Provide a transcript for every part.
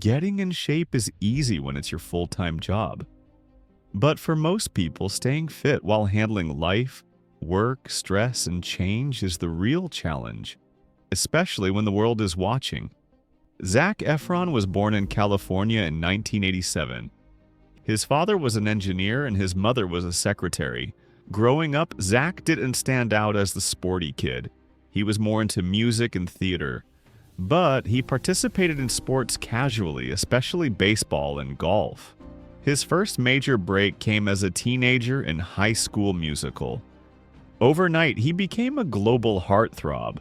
Getting in shape is easy when it's your full-time job. But for most people, staying fit while handling life, work, stress, and change is the real challenge, especially when the world is watching. Zac Efron was born in California in 1987. His father was an engineer and his mother was a secretary. Growing up, Zac didn't stand out as the sporty kid. He was more into music and theater. But he participated in sports casually, especially baseball and golf. His first major break came as a teenager in High School Musical. Overnight, he became a global heartthrob.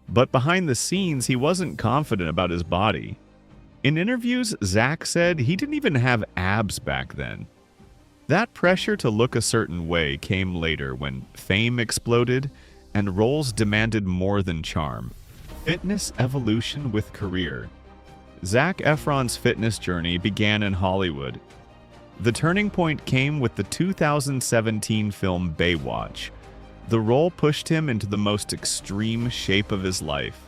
But behind the scenes, he wasn't confident about his body. In interviews, Zac said he didn't even have abs back then. That pressure to look a certain way came later when fame exploded and roles demanded more than charm. Fitness evolution with career. Zac Efron's fitness journey began in Hollywood. The turning point came with the 2017 film Baywatch. The role pushed him into the most extreme shape of his life.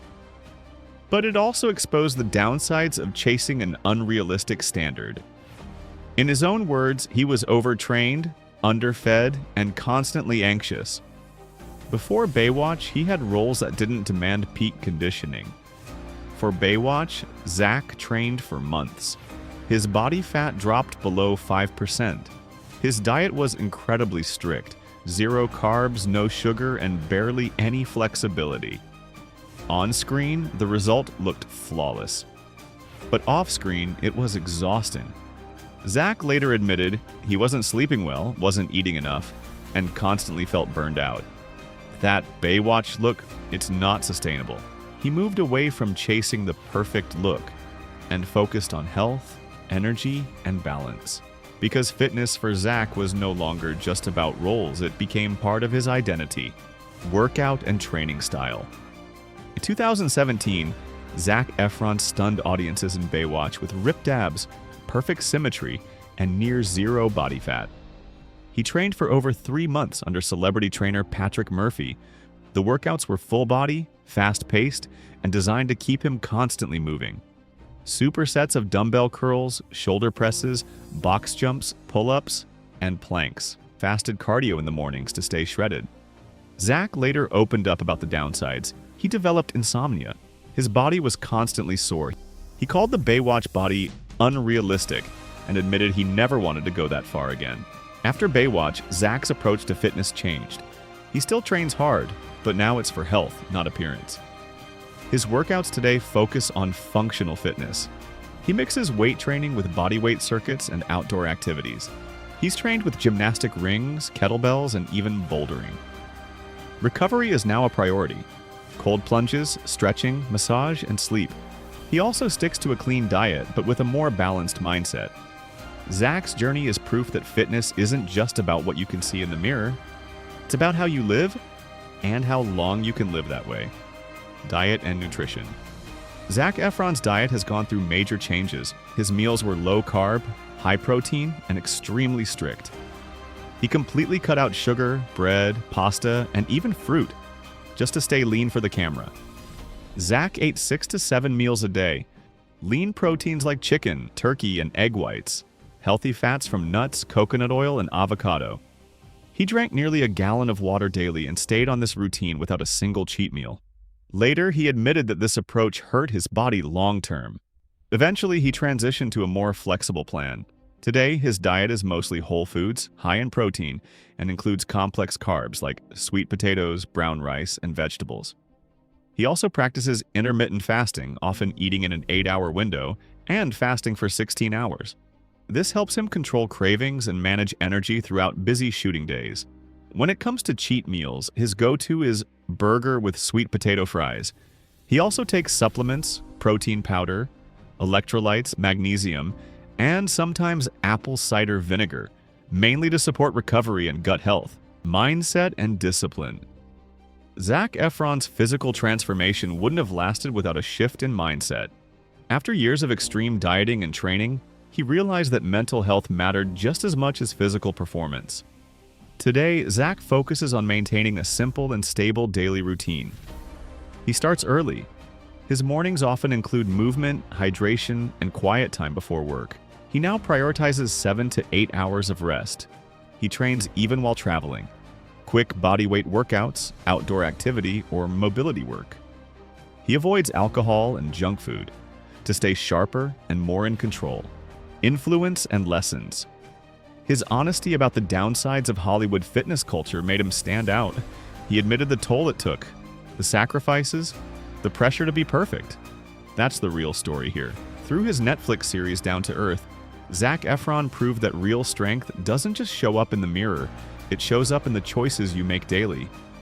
But it also exposed the downsides of chasing an unrealistic standard. In his own words, he was overtrained, underfed, and constantly anxious. Before Baywatch, he had roles that didn't demand peak conditioning. For Baywatch, Zac trained for months. His body fat dropped below 5%. His diet was incredibly strict: 0 carbs, no sugar, and barely any flexibility. On screen, the result looked flawless. But off-screen, it was exhausting. Zac later admitted he wasn't sleeping well, wasn't eating enough, and constantly felt burned out. That Baywatch look, it's not sustainable. He moved away from chasing the perfect look and focused on health, energy, and balance. Because fitness for Zac was no longer just about roles, it became part of his identity, workout and training style. In 2017, Zac Efron stunned audiences in Baywatch with ripped abs, perfect symmetry, and near zero body fat. He trained for over 3 months under celebrity trainer Patrick Murphy. The workouts were full body, fast-paced, and designed to keep him constantly moving. Supersets of dumbbell curls, shoulder presses, box jumps, pull-ups, and planks. Fasted cardio in the mornings to stay shredded. Zac later opened up about the downsides. He developed insomnia. His body was constantly sore. He called the Baywatch body unrealistic and admitted he never wanted to go that far again. After Baywatch, Zac's approach to fitness changed. He still trains hard, but now it's for health, not appearance. His workouts today focus on functional fitness. He mixes weight training with bodyweight circuits and outdoor activities. He's trained with gymnastic rings, kettlebells, and even bouldering. Recovery is now a priority. Cold plunges, stretching, massage, and sleep. He also sticks to a clean diet, but with a more balanced mindset. Zac's journey is proof that fitness isn't just about what you can see in the mirror. It's about how you live and how long you can live that way. Diet and nutrition. Zac Efron's diet has gone through major changes. His meals were low carb, high protein, and extremely strict. He completely cut out sugar, bread, pasta, and even fruit, just to stay lean for the camera. Zac ate 6 to 7 meals a day. Lean proteins like chicken, turkey, and egg whites. Healthy fats from nuts, coconut oil, and avocado. He drank nearly a gallon of water daily and stayed on this routine without a single cheat meal. Later, he admitted that this approach hurt his body long-term. Eventually, he transitioned to a more flexible plan. Today, his diet is mostly whole foods, high in protein, and includes complex carbs like sweet potatoes, brown rice, and vegetables. He also practices intermittent fasting, often eating in an 8-hour window, and fasting for 16 hours. This helps him control cravings and manage energy throughout busy shooting days. When it comes to cheat meals, his go-to is burger with sweet potato fries. He also takes supplements, protein powder, electrolytes, magnesium, and sometimes apple cider vinegar, mainly to support recovery and gut health, mindset, and discipline. Zac Efron's physical transformation wouldn't have lasted without a shift in mindset. After years of extreme dieting and training, he realized that mental health mattered just as much as physical performance. Today, Zac focuses on maintaining a simple and stable daily routine. He starts early. His mornings often include movement, hydration, and quiet time before work. He now prioritizes 7 to 8 hours of rest. He trains even while traveling. Quick bodyweight workouts, outdoor activity, or mobility work. He avoids alcohol and junk food to stay sharper and more in control. Influence and lessons. His honesty about the downsides of Hollywood fitness culture made him stand out. He admitted the toll it took, the sacrifices, the pressure to be perfect. That's the real story here. Through his Netflix series Down to Earth, Zac Efron proved that real strength doesn't just show up in the mirror, it shows up in the choices you make daily.